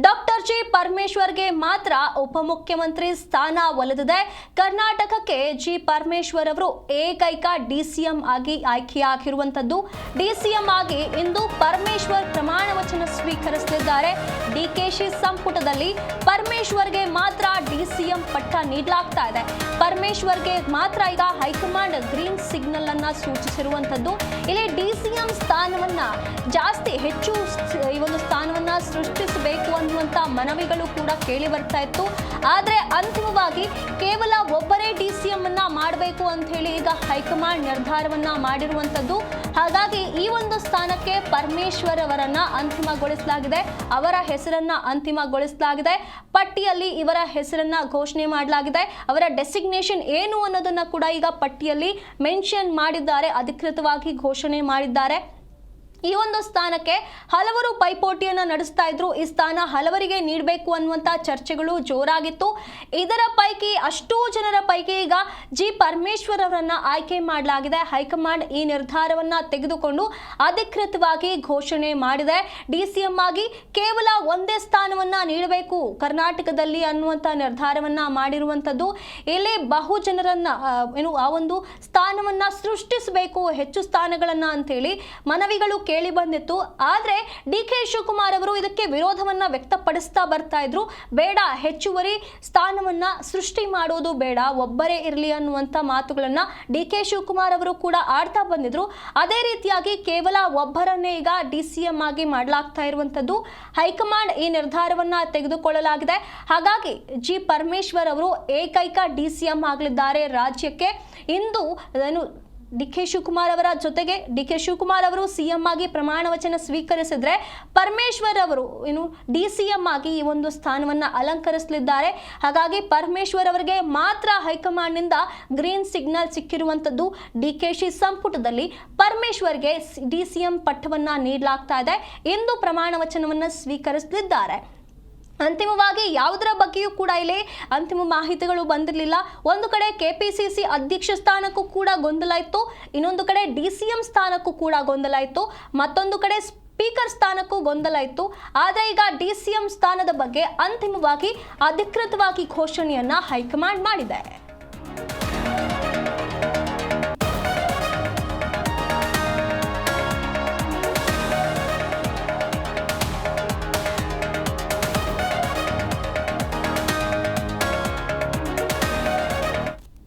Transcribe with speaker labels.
Speaker 1: Doctor G ಪರಮೇಶ್ವರ್ಗೆ ಮಾತ್ರ ಉಪಮುಖ್ಯಮಂತ್ರಿ ಸ್ಥಾನ ಒಲಿದಿದೆ. ಕರ್ನಾಟಕಕ್ಕೆ ಜಿ ಪರಮೇಶ್ವರ್ ಅವರು ಏಕೈಕ ಡಿಸಿಎಂ ಆಗಿ ಆಯ್ಕೆಯಾಗಿರುವಂತದ್ದು. ಡಿಸಿಎಂ ಆಗಿ ಇಂದು ಪರಮೇಶ್ವರ್ ಪ್ರಮಾಣ ವಚನ ಸ್ವೀಕರಿಸಲಿದ್ದಾರೆ. ಡಿಕೆಶಿ ಸಂಪುಟದಲ್ಲಿ ಪರಮೇಶ್ವರ್ಗೆ ಮಾತ್ರ ಡಿಸಿಎಂ ಪಟ್ಟ ನೀಡಲಾಗ್ತಾ ಇದೆ. ಪರಮೇಶ್ವರ್ಗೆ ಮಾತ್ರ ಈಗ ಹೈಕಮಾಂಡ್ ಗ್ರೀನ್ ಸಿಗ್ನಲ್ ಅನ್ನ ಸೂಚಿಸಿರುವಂತದ್ದು. ಇಲ್ಲಿ ಡಿಸಿಎಂ ಸ್ಥಾನವನ್ನ ಹೆಚ್ಚು ಈ ಒಂದು ಸ್ಥಾನವನ್ನ ಸೃಷ್ಟಿಸಬೇಕು ಅನ್ನುವಂತ ಮನವಿಗಳು ಕೂಡ ಕೇಳಿ ಬರ್ತಾ ಇತ್ತು. ಆದ್ರೆ ಅಂತಿಮವಾಗಿ ಕೇವಲ ಒಬ್ಬರೇ ಡಿಸಿಎಂ ಅನ್ನ ಮಾಡಬೇಕು ಅಂತ ಹೇಳಿ ಈಗ ಹೈಕಮಾಂಡ್ ನಿರ್ಧಾರವನ್ನ ಮಾಡಿರುವಂತದ್ದು. ಹಾಗಾಗಿ ಈ ಒಂದು ಸ್ಥಾನಕ್ಕೆ ಪರಮೇಶ್ವರ್ ಅವರನ್ನ ಅಂತಿಮಗೊಳಿಸಲಾಗಿದೆ. ಅವರ ಹೆಸರನ್ನ ಅಂತಿಮಗೊಳಿಸಲಾಗಿದೆ. ಪಟ್ಟಿಯಲ್ಲಿ ಇವರ ಹೆಸರನ್ನ ಘೋಷಣೆ ಮಾಡಲಾಗಿದೆ. ಅವರ ಡೆಸಿಗ್ನೇಷನ್ ಏನು ಅನ್ನೋದನ್ನ ಕೂಡ ಈಗ ಪಟ್ಟಿಯಲ್ಲಿ ಮೆನ್ಷನ್ ಮಾಡಿದ್ದಾರೆ, ಅಧಿಕೃತವಾಗಿ ಘೋಷಣೆ ಮಾಡಿದ್ದಾರೆ. ಈ ಒಂದು ಸ್ಥಾನಕ್ಕೆ ಹಲವರು ಪೈಪೋಟಿಯನ್ನ ನಡೆಸ್ತಾ ಇದ್ರು. ಈ ಸ್ಥಾನ ಹಲವರಿಗೆ ನೀಡಬೇಕು ಅನ್ನುವಂತ ಚರ್ಚೆಗಳು ಜೋರಾಗಿತ್ತು. ಇದರ ಪೈಕಿ ಅಷ್ಟೂ ಜನರ ಪೈಕಿ ಈಗ ಜಿ ಪರಮೇಶ್ವರ್ ಅವರನ್ನ ಆಯ್ಕೆ ಮಾಡಲಾಗಿದೆ. ಹೈಕಮಾಂಡ್ ಈ ನಿರ್ಧಾರವನ್ನ ತೆಗೆದುಕೊಂಡು ಅಧಿಕೃತವಾಗಿ ಘೋಷಣೆ ಮಾಡಿದೆ. ಡಿಸಿಎಂ ಆಗಿ ಕೇವಲ ಒಂದೇ ಸ್ಥಾನವನ್ನ ನೀಡಬೇಕು ಕರ್ನಾಟಕದಲ್ಲಿ ಅನ್ನುವಂತ ನಿರ್ಧಾರವನ್ನ ಮಾಡಿರುವಂತದ್ದು. ಇಲ್ಲಿ ಬಹು ಜನರನ್ನ ಆ ಒಂದು ಸ್ಥಾನವನ್ನ ಸೃಷ್ಟಿಸಬೇಕು, ಹೆಚ್ಚು ಸ್ಥಾನಗಳನ್ನ ಅಂತೇಳಿ ಮನವಿಗಳು ಕೇಳಿ ಬಂದಿತ್ತು. ಆದ್ರೆ ಡಿಕೆ ಶಿವಕುಮಾರ್ ಅವರು ಇದಕ್ಕೆ ವಿರೋಧವನ್ನ ವ್ಯಕ್ತಪಡಿಸ್ತಾ ಬರ್ತಾ ಇದ್ರು. ಬೇಡ, ಹೆಚ್ಚುವರಿ ಸ್ಥಾನವನ್ನ ಸೃಷ್ಟಿ ಮಾಡೋದು ಬೇಡ, ಒಬ್ಬರೇ ಇರಲಿ ಅನ್ನುವಂತ ಮಾತುಗಳನ್ನ ಡಿಕೆ ಶಿವಕುಮಾರ್ ಅವರು ಕೂಡ ಆಡ್ತಾ ಬಂದಿದ್ರು. ಅದೇ ರೀತಿಯಾಗಿ ಕೇವಲ ಒಬ್ಬರನ್ನೇ ಈಗ ಡಿಸಿಎಂ ಆಗಿ ಮಾಡಲಾಗ್ತಾ ಇರುವಂತದ್ದು. ಹೈಕಮಾಂಡ್ ಈ ನಿರ್ಧಾರವನ್ನ ತೆಗೆದುಕೊಳ್ಳಲಾಗಿದೆ. ಹಾಗಾಗಿ ಜಿ ಪರಮೇಶ್ವರ್ ಅವರು ಏಕೈಕ ಡಿಸಿಎಂ ಆಗಲಿದ್ದಾರೆ ರಾಜ್ಯಕ್ಕೆ. ಇಂದು ಡಿಕೆ ಶಿವಕುಮಾರ್ ಅವರ ಜೊತೆಗೆ ಡಿಕೆ ಶಿವಕುಮಾರ್ ಅವರು ಸಿಎಂ ಆಗಿ ಪ್ರಮಾಣ ವಚನ ಸ್ವೀಕರಿಸಿದ್ರೆ ಪರಮೇಶ್ವರ್ ಅವರು ಡಿಸಿಎಂ ಆಗಿ ಈ ಒಂದು ಸ್ಥಾನವನ್ನ ಅಲಂಕರಿಸಲಿದ್ದಾರೆ. ಹಾಗಾಗಿ ಪರಮೇಶ್ವರ್ ಅವರಿಗೆ ಮಾತ್ರ ಹೈಕಮಾಂಡ್ ನಿಂದ ಗ್ರೀನ್ ಸಿಗ್ನಲ್ ಸಿಕ್ಕಿರುವಂತದ್ದು. ಡಿಕೆಶಿ ಸಂಪುಟದಲ್ಲಿ ಪರಮೇಶ್ವರ್ಗೆ ಡಿಸಿಎಂ ಪಟ್ಟವನ್ನ ನೀಡಲಾಗ್ತಾ ಇದೆ. ಇಂದು ಪ್ರಮಾಣ ವಚನವನ್ನ ಸ್ವೀಕರಿಸಲಿದ್ದಾರೆ. ಅಂತಿಮವಾಗಿ ಯಾವುದರ ಬಗ್ಗೆಯೂ ಕೂಡ ಇಲ್ಲಿ ಅಂತಿಮ ಮಾಹಿತಿಗಳು ಬಂದಿರಲಿಲ್ಲ. ಒಂದು ಕಡೆ ಕೆಪಿಸಿಸಿ ಅಧ್ಯಕ್ಷ ಸ್ಥಾನಕ್ಕೂ ಕೂಡ ಗೊಂದಲ ಇತ್ತು, ಇನ್ನೊಂದು ಕಡೆ ಡಿಸಿಎಂ ಸ್ಥಾನಕ್ಕೂ ಕೂಡ ಗೊಂದಲ ಇತ್ತು, ಮತ್ತೊಂದು ಕಡೆ ಸ್ಪೀಕರ್ ಸ್ಥಾನಕ್ಕೂ ಗೊಂದಲ ಇತ್ತು. ಆದರೆ ಈಗ ಡಿಸಿಎಂ ಸ್ಥಾನದ ಬಗ್ಗೆ ಅಂತಿಮವಾಗಿ ಅಧಿಕೃತವಾಗಿ ಘೋಷಣೆಯನ್ನ ಹೈಕಮಾಂಡ್ ಮಾಡಿದೆ.